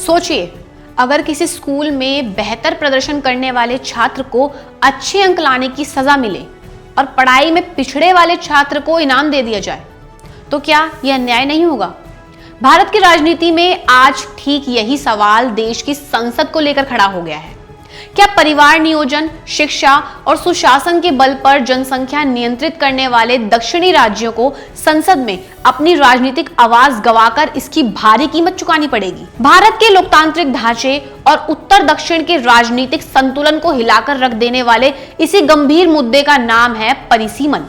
सोचिए, अगर किसी स्कूल में बेहतर प्रदर्शन करने वाले छात्र को अच्छे अंक लाने की सजा मिले और पढ़ाई में पिछड़े वाले छात्र को इनाम दे दिया जाए, तो क्या यह अन्याय नहीं होगा? भारत की राजनीति में आज ठीक यही सवाल देश की संसद को लेकर खड़ा हो गया है। क्या परिवार नियोजन, शिक्षा और सुशासन के बल पर जनसंख्या नियंत्रित करने वाले दक्षिणी राज्यों को संसद में अपनी राजनीतिक आवाज गंवाकर इसकी भारी कीमत चुकानी पड़ेगी? भारत के लोकतांत्रिक ढांचे और उत्तर दक्षिण के राजनीतिक संतुलन को हिलाकर रख देने वाले इसी गंभीर मुद्दे का नाम है परिसीमन,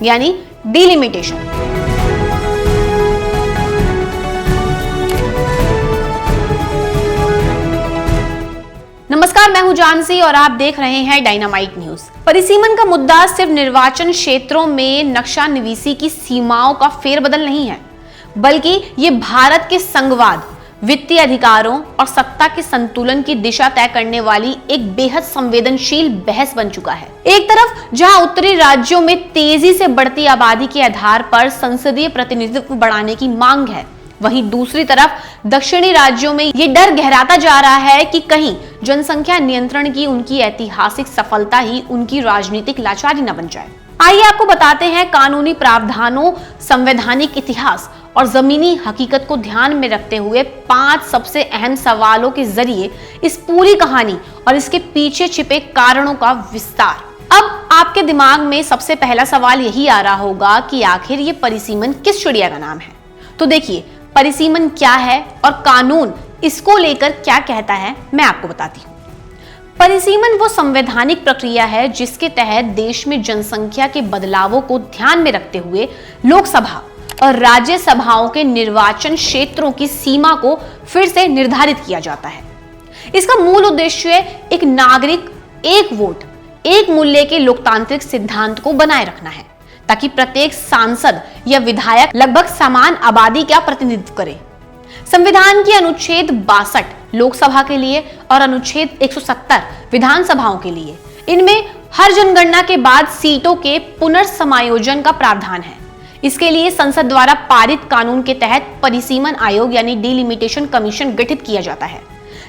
यानी डिलिमिटेशन। नमस्कार, मैं हूं जानसी और आप देख रहे हैं डायनामाइट न्यूज। परिसीमन का मुद्दा सिर्फ निर्वाचन क्षेत्रों में नक्शा निवीसी की सीमाओं का फेरबदल नहीं है, बल्कि ये भारत के संघवाद, वित्तीय अधिकारों और सत्ता के संतुलन की दिशा तय करने वाली एक बेहद संवेदनशील बहस बन चुका है। एक तरफ जहां उत्तरी राज्यों में तेजी से बढ़ती आबादी के आधार पर संसदीय प्रतिनिधित्व बढ़ाने की मांग है, वहीं दूसरी तरफ दक्षिणी राज्यों में ये डर गहराता जा रहा है कि कहीं जनसंख्या नियंत्रण की उनकी ऐतिहासिक सफलता ही उनकी राजनीतिक लाचारी न बन जाए। आइए आपको बताते हैं कानूनी प्रावधानों, संवैधानिक इतिहास और जमीनी हकीकत को ध्यान में रखते हुए 5 सबसे अहम सवालों के जरिए इस पूरी कहानी और इसके पीछे छिपे कारणों का विस्तार। अब आपके दिमाग में सबसे पहला सवाल यही आ रहा होगा कि आखिर ये परिसीमन किस चिड़िया का नाम है? तो देखिए, परिसीमन क्या है और कानून इसको लेकर क्या कहता है, मैं आपको बताती हूँ। परिसीमन वो संवैधानिक प्रक्रिया है जिसके तहत देश में जनसंख्या के बदलावों को ध्यान में रखते हुए लोकसभा और राज्यसभाओं के निर्वाचन क्षेत्रों की सीमा को फिर से निर्धारित किया जाता है। इसका मूल उद्देश्य एक नागरिक, एक वोट, एक मूल्य के लोकतांत्रिक सिद्धांत को बनाए रखना है, ताकि प्रत्येक सांसद या विधायक लगभग समान आबादी का प्रतिनिधित्व करे। संविधान की अनुच्छेद 62 लोकसभा के लिए और अनुच्छेद 170 विधानसभाओं के लिए, इनमें हर जनगणना के बाद सीटों के पुनर्समायोजन का प्रावधान है। इसके लिए संसद द्वारा पारित कानून के तहत परिसीमन आयोग यानी डिलिमिटेशन कमीशन गठित किया जाता है,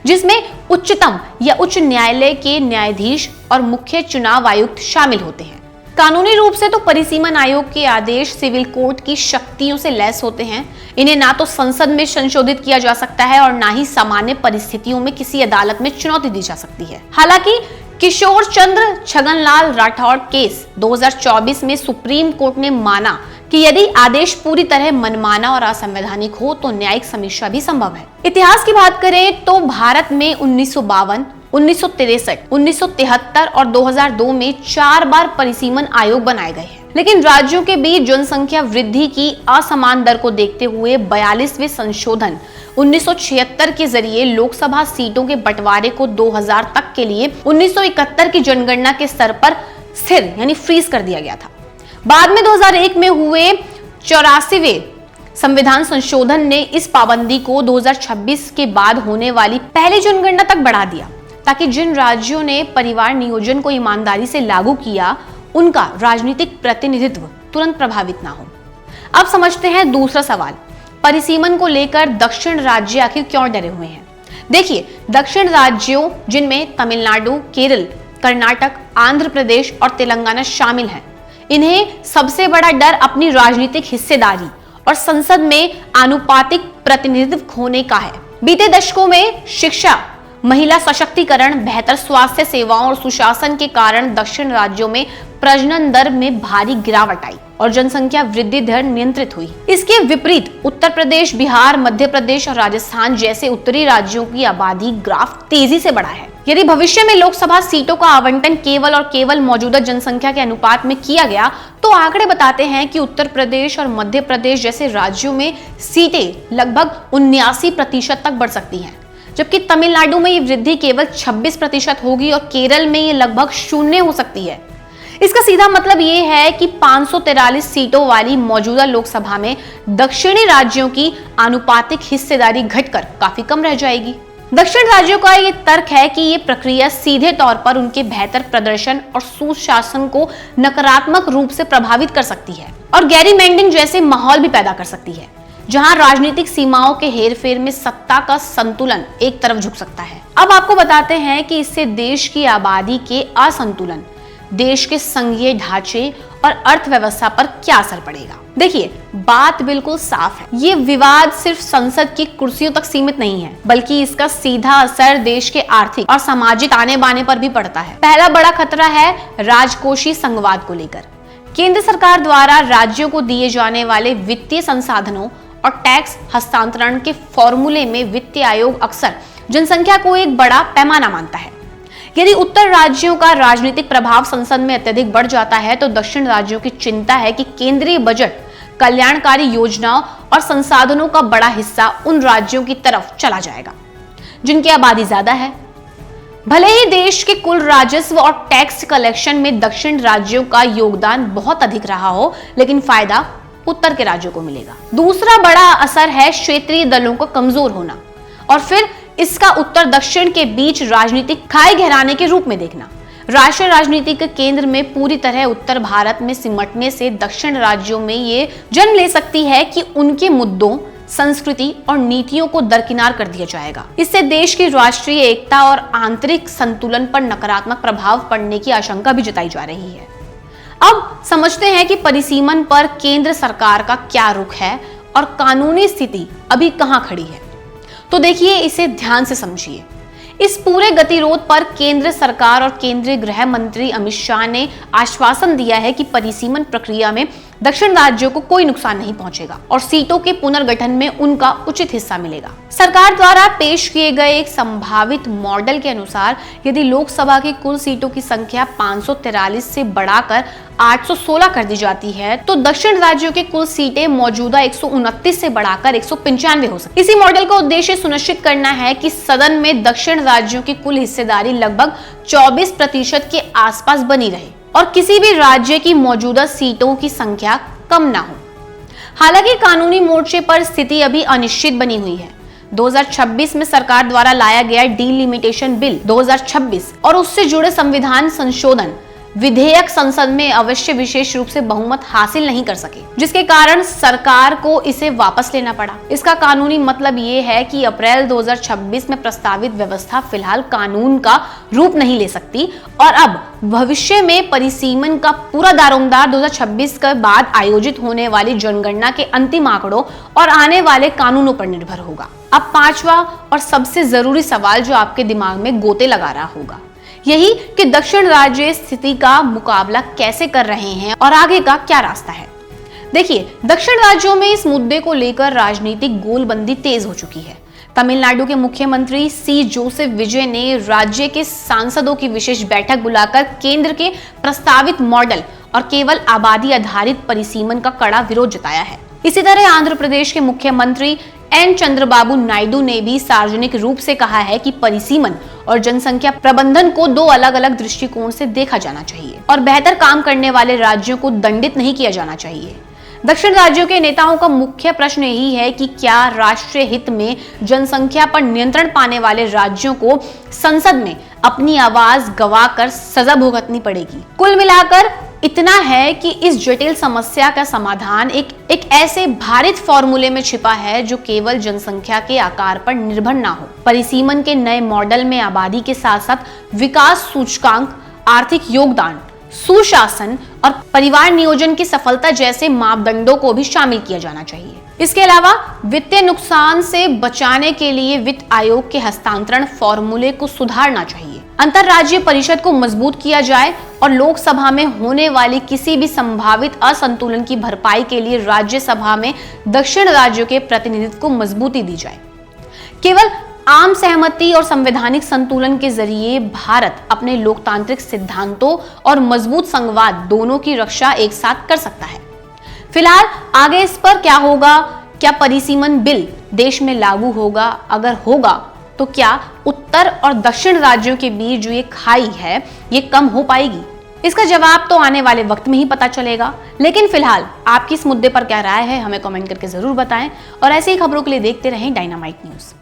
जिसमें उच्चतम या उच्च न्यायालय के न्यायाधीश और मुख्य चुनाव आयुक्त शामिल होते हैं। कानूनी रूप से तो परिसीमन आयोग के आदेश सिविल कोर्ट की शक्तियों से लैस होते हैं। इन्हें ना तो संसद में संशोधित किया जा सकता है और ना ही सामान्य परिस्थितियों में किसी अदालत में चुनौती दी जा सकती है। हालांकि किशोर चंद्र छगनलाल राठौड़ केस 2024 में सुप्रीम कोर्ट ने माना कि यदि आदेश पूरी तरह मनमाना और असंवैधानिक हो तो न्यायिक समीक्षा भी संभव है। इतिहास की बात करें तो भारत में 1952, 1963, 1973 और 2002 में 4 बार परिसीमन आयोग बनाए गए हैं। लेकिन राज्यों के बीच जनसंख्या वृद्धि की असमान दर को देखते हुए 42वें संशोधन 1976 के जरिए लोकसभा सीटों के बंटवारे को 2000 तक के लिए 1971 की जनगणना के स्तर पर स्थिर यानी फ्रीज कर दिया गया था। बाद में 2001 में हुए 84वें संविधान संशोधन ने इस पाबंदी को 2026 के बाद होने वाली पहली जनगणना तक बढ़ा दिया, ताकि जिन राज्यों ने परिवार नियोजन को ईमानदारी से लागू किया उनका राजनीतिक प्रतिनिधित्व तुरंत प्रभावित ना हो। अब समझते हैं दूसरा सवाल, परिसीमन को लेकर दक्षिण राज्य आखिर क्यों डरे हुए हैं? देखिए, दक्षिण राज्यों जिनमें तमिलनाडु, केरल, कर्नाटक, आंध्र प्रदेश और तेलंगाना शामिल हैं, इन्हें सबसे बड़ा डर अपनी राजनीतिक हिस्सेदारी और संसद में आनुपातिक प्रतिनिधित्व खोने का है। बीते दशकों में शिक्षा, महिला सशक्तिकरण, बेहतर स्वास्थ्य सेवाओं और सुशासन के कारण दक्षिण राज्यों में प्रजनन दर में भारी गिरावट आई और जनसंख्या वृद्धि दर नियंत्रित हुई। इसके विपरीत उत्तर प्रदेश, बिहार, मध्य प्रदेश और राजस्थान जैसे उत्तरी राज्यों की आबादी ग्राफ तेजी से बढ़ा है। यदि भविष्य में लोकसभा सीटों का आवंटन केवल और केवल मौजूदा जनसंख्या के अनुपात में किया गया तो आंकड़े बताते हैं कि उत्तर प्रदेश और मध्य प्रदेश जैसे राज्यों में सीटें लगभग 79% तक बढ़ सकती हैं, जबकि तमिलनाडु में ये वृद्धि केवल 26% होगी और केरल में ये लगभग 0 हो सकती है। इसका सीधा मतलब ये है कि 543 सीटों वाली मौजूदा लोकसभा में दक्षिणी राज्यों की आनुपातिक हिस्सेदारी घटकर काफी कम रह जाएगी। दक्षिण राज्यों का ये तर्क है कि ये प्रक्रिया सीधे तौर पर उनके बेहतर प्रदर्शन और सुशासन को नकारात्मक रूप से प्रभावित कर सकती है और गैरीमैंडिंग जैसे माहौल भी पैदा कर सकती है, जहां राजनीतिक सीमाओं के हेरफेर में सत्ता का संतुलन एक तरफ झुक सकता है। अब आपको बताते हैं कि इससे देश की आबादी के असंतुलन, देश के संघीय ढांचे और अर्थव्यवस्था पर क्या असर पड़ेगा। देखिए, बात बिल्कुल साफ है, ये विवाद सिर्फ संसद की कुर्सियों तक सीमित नहीं है, बल्कि इसका सीधा असर देश के आर्थिक और सामाजिक ताने बाने पर भी पड़ता है। पहला बड़ा खतरा है राजकोषीय संघवाद को लेकर। केंद्र सरकार द्वारा राज्यों को दिए जाने वाले वित्तीय संसाधनों और टैक्स हस्तांतरण के फॉर्मूले में वित्त आयोग अक्सर जनसंख्या को एक बड़ा पैमाना मानता है। यदि उत्तर राज्यों का राजनीतिक प्रभाव संसद में अत्यधिक बढ़ जाता है तो दक्षिण राज्यों की चिंता है कि केंद्रीय बजट, कल्याणकारी योजनाओं और संसाधनों का बड़ा हिस्सा उन राज्यों की तरफ चला जाएगा जिनकी आबादी ज्यादा है। भले ही देश के कुल राजस्व और टैक्स कलेक्शन में दक्षिण राज्यों का योगदान बहुत अधिक रहा हो, लेकिन फायदा उत्तर के राज्यों को मिलेगा। दूसरा बड़ा असर है क्षेत्रीय दलों का कमजोर होना और फिर इसका उत्तर दक्षिण के बीच राजनीतिक खाई गहराने के रूप में देखना। राष्ट्रीय राजनीति के केंद्र में पूरी तरह उत्तर भारत में सिमटने से दक्षिण राज्यों में ये जन्म ले सकती है कि उनके मुद्दों, संस्कृति और नीतियों को दरकिनार कर दिया जाएगा। इससे देश की राष्ट्रीय एकता और आंतरिक संतुलन पर नकारात्मक प्रभाव पड़ने की आशंका भी जताई जा रही है। अब समझते हैं कि परिसीमन पर केंद्र सरकार का क्या रुख है और कानूनी स्थिति अभी कहां खड़ी है। तो देखिए, इसे ध्यान से समझिए। इस पूरे गतिरोध पर केंद्र सरकार और केंद्रीय गृह मंत्री अमित शाह ने आश्वासन दिया है कि परिसीमन प्रक्रिया में दक्षिण राज्यों को कोई नुकसान नहीं पहुंचेगा और सीटों के पुनर्गठन में उनका उचित हिस्सा मिलेगा। सरकार द्वारा पेश किए गए एक संभावित मॉडल के अनुसार यदि लोकसभा की कुल सीटों की संख्या 543 से बढ़ाकर 816 कर दी जाती है तो दक्षिण राज्यों की कुल सीटें मौजूदा 129 से बढ़ाकर 195 हो सकती है। इसी मॉडल का उद्देश्य सुनिश्चित करना है कि सदन में दक्षिण राज्यों की कुल हिस्सेदारी लगभग 24% के आसपास बनी रहे और किसी भी राज्य की मौजूदा सीटों की संख्या कम ना हो। हालांकि कानूनी मोर्चे पर स्थिति अभी अनिश्चित बनी हुई है। 2026 में सरकार द्वारा लाया गया डिलिमिटेशन बिल 2026 और उससे जुड़े संविधान संशोधन विधेयक संसद में अवश्य विशेष रूप से बहुमत हासिल नहीं कर सके, जिसके कारण सरकार को इसे वापस लेना पड़ा। इसका कानूनी मतलब ये है कि अप्रैल 2026 में प्रस्तावित व्यवस्था फिलहाल कानून का रूप नहीं ले सकती और अब भविष्य में परिसीमन का पूरा दारोमदार 2026 के बाद आयोजित होने वाली जनगणना के अंतिम आंकड़ों और आने वाले कानूनों पर निर्भर होगा। अब पांचवा और सबसे जरूरी सवाल जो आपके दिमाग में गोते लगा रहा होगा, यही कि दक्षिण राज्य स्थिति का मुकाबला कैसे कर रहे हैं और आगे का क्या रास्ता है। देखिए, दक्षिण राज्यों में इस मुद्दे को लेकर राजनीतिक गोलबंदी तेज हो चुकी है। तमिलनाडु के मुख्यमंत्री सी जोसेफ विजय ने राज्य के सांसदों की विशेष बैठक बुलाकर केंद्र के प्रस्तावित मॉडल और केवल आबादी आधारित परिसीमन का कड़ा विरोध जताया है। इसी तरह आंध्र प्रदेश के मुख्यमंत्री एन चंद्रबाबू नायडू ने भी सार्वजनिक रूप से कहा है कि परिसीमन और जनसंख्या प्रबंधन को दो अलग अलग दृष्टिकोण से देखा जाना चाहिए और बेहतर काम करने वाले राज्यों को दंडित नहीं किया जाना चाहिए। दक्षिण राज्यों के नेताओं का मुख्य प्रश्न यही है कि क्या राष्ट्रीय हित में जनसंख्या पर नियंत्रण पाने वाले राज्यों को संसद में अपनी आवाज गवाकर सजा भुगतनी पड़ेगी। कुल मिलाकर इतना है कि इस जटिल समस्या का समाधान एक ऐसे भारित फॉर्मूले में छिपा है जो केवल जनसंख्या के आकार पर निर्भर ना हो। परिसीमन के नए मॉडल में आबादी के साथ साथ विकास सूचकांक, आर्थिक योगदान, सुशासन और परिवार नियोजन की सफलता जैसे मापदंडों को भी शामिल किया जाना चाहिए। इसके अलावा वित्तीय नुकसान से बचाने के लिए वित्त आयोग के हस्तांतरण फॉर्मूले को सुधारना चाहिए। अंतरराज्यीय परिषद को मजबूत किया जाए और लोकसभा में होने वाली किसी भी संभावित असंतुलन की भरपाई के लिए राज्यसभा में दक्षिण राज्यों के प्रतिनिधित्व को मजबूती दी जाए। केवल आम सहमति और संवैधानिक संतुलन के जरिए भारत अपने लोकतांत्रिक सिद्धांतों और मजबूत संघवाद दोनों की रक्षा एक साथ कर सकता है। फिलहाल आगे इस पर क्या होगा, क्या परिसीमन बिल देश में लागू होगा, अगर होगा तो क्या उत्तर और दक्षिण राज्यों के बीच जो ये खाई है ये कम हो पाएगी? इसका जवाब तो आने वाले वक्त में ही पता चलेगा। लेकिन फिलहाल आपकी इस मुद्दे पर क्या राय है हमें कमेंट करके जरूर बताएं और ऐसे ही खबरों के लिए देखते रहें डायनामाइट न्यूज।